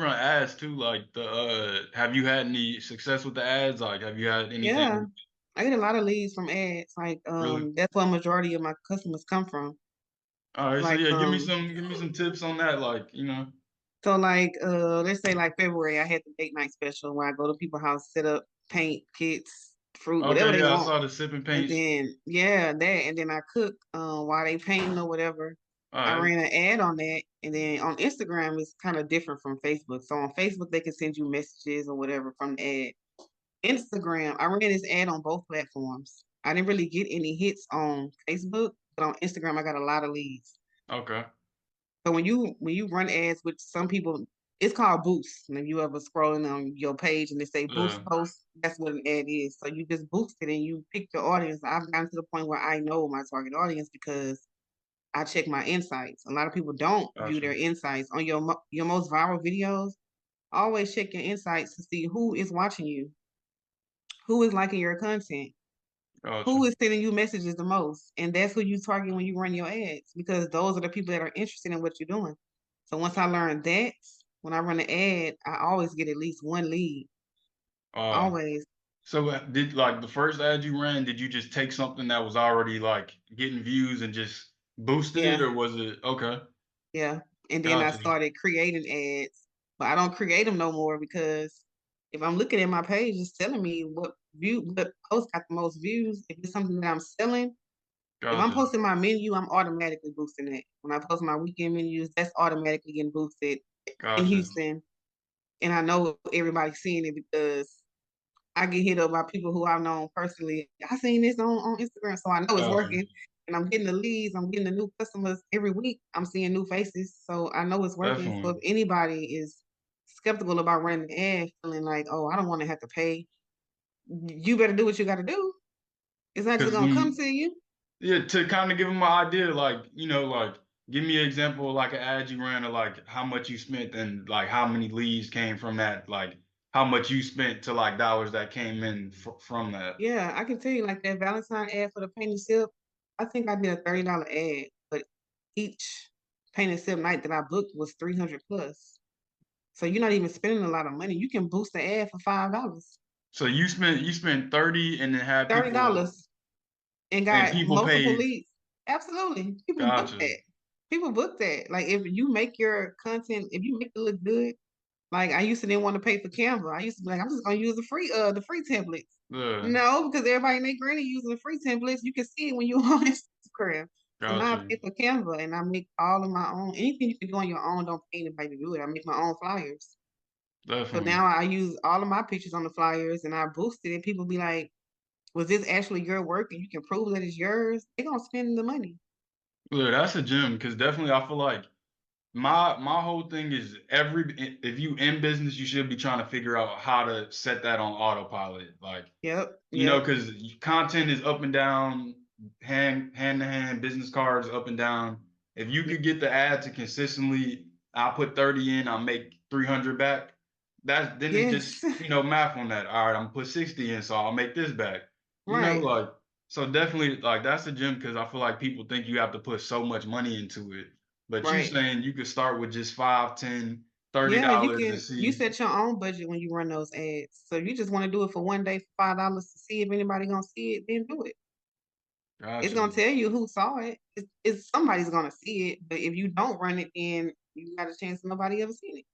run ads too. Like have you had any success with the ads? Like, have you had Yeah, anything I get a lot of leads from ads. Like, really? that's where a majority of my customers come from. All right, so Like, yeah, give me some tips on that. Like, you know. so like, let's say like February, I had the date night special where I go to people's house, set up paint kits, fruit, whatever Okay, they yeah, I want, saw the sipping and paints. then yeah, that, and then I cook while they painting or whatever. All I right. ran an ad on that, and then on Instagram it's kind of different from Facebook. So on Facebook they can send you messages or whatever from the ad. Instagram, I ran this ad on both platforms. I didn't really get any hits on Facebook, but on Instagram I got a lot of leads. Okay. So when you run ads with some people, it's called boost. And if you ever scrolling on your page and they say boost Yeah. post, that's what an ad is. So you just boost it and you pick your audience. I've gotten to the point where I know my target audience because I check my insights. A lot of people don't view their Gotcha. insights on your most viral videos. Always check your insights to see who is watching you, who is liking your content, Gotcha. who is sending you messages the most, and that's who you target when you run your ads because those are the people that are interested in what you're doing. So once I learned that, when I run an ad, I always get at least one lead. Uh, Always. so did like the first ad you ran, did you just take something that was already like getting views and just boosted it, Yeah. or was it okay? Yeah. And then I Gotcha. started creating ads, but I don't create them no more because if I'm looking at my page, it's telling me what post got the most views. If it's something that I'm selling, if I'm Gotcha. posting my menu, I'm automatically boosting it. When I post my weekend menus, that's automatically getting boosted in Gotcha. Houston. And I know everybody's seeing it because I get hit up by people who I've known personally. I seen this on Instagram, so I know it's Gotcha. working. And I'm getting the leads, I'm getting the new customers every week. I'm seeing new faces. So I know it's working. So if Definitely. anybody is skeptical about running an ad, feeling like, oh, I don't want to have to pay, you better do what you gotta do. It's not just Because gonna come when to you. yeah, to kind of give them an idea, like, you know, like give me an example of like an ad you ran or like how much you spent and like how many leads came from that, like how much you spent to like dollars that came in from that. Yeah, I can tell you like that Valentine ad for the painted sip. I think I did a $30 ad, but each painted sip night that I booked was 300 plus. So you're not even spending a lot of money. You can boost the ad for $5. So you spent 30 and then had people $30 and and got people multiple paid. leads. Absolutely. People book Gotcha. that. People book that. Like if you make your content, if you make it look good, like I used to didn't want to pay for Canva. I used to be like, I'm just gonna use the free templates. Yeah. No, because everybody and their granny using the free templates. You can see it when you're on Instagram. So now I Gotcha. pay for Canva and I make all of my own. Anything you can do on your own, don't pay anybody to do it. I make my own flyers. So now Definitely. I use all of my pictures on the flyers and I boost it and people be like, was this actually your work and you can prove that it's yours? They're gonna spend the money. Yeah, that's a gem because definitely I feel like my whole thing is if you in business, you should be trying to figure out how to set that on autopilot. Like, Yep, you know, yep. because content is up and down, hand to hand, business cards up and down. If you Yep. could get the ad to consistently, I'll put 30 in, I'll make 300 back. That's then it Yes. just, you know, math on that. All right, I'm gonna put 60 in, so I'll make this back. You know, Right, like so definitely like that's a gem because I feel like people think you have to put so much money into it. But you right. saying you could start with just 5, 10, 30 Yeah, you dollars and can you see. set your own budget when you run those ads. So if you just want to do it for one day for $5 to see if anybody gonna see it, then do it. It's Gotcha. gonna tell you who saw it. It's somebody's gonna see it, but if you don't run it, then you got a chance of nobody ever seen it.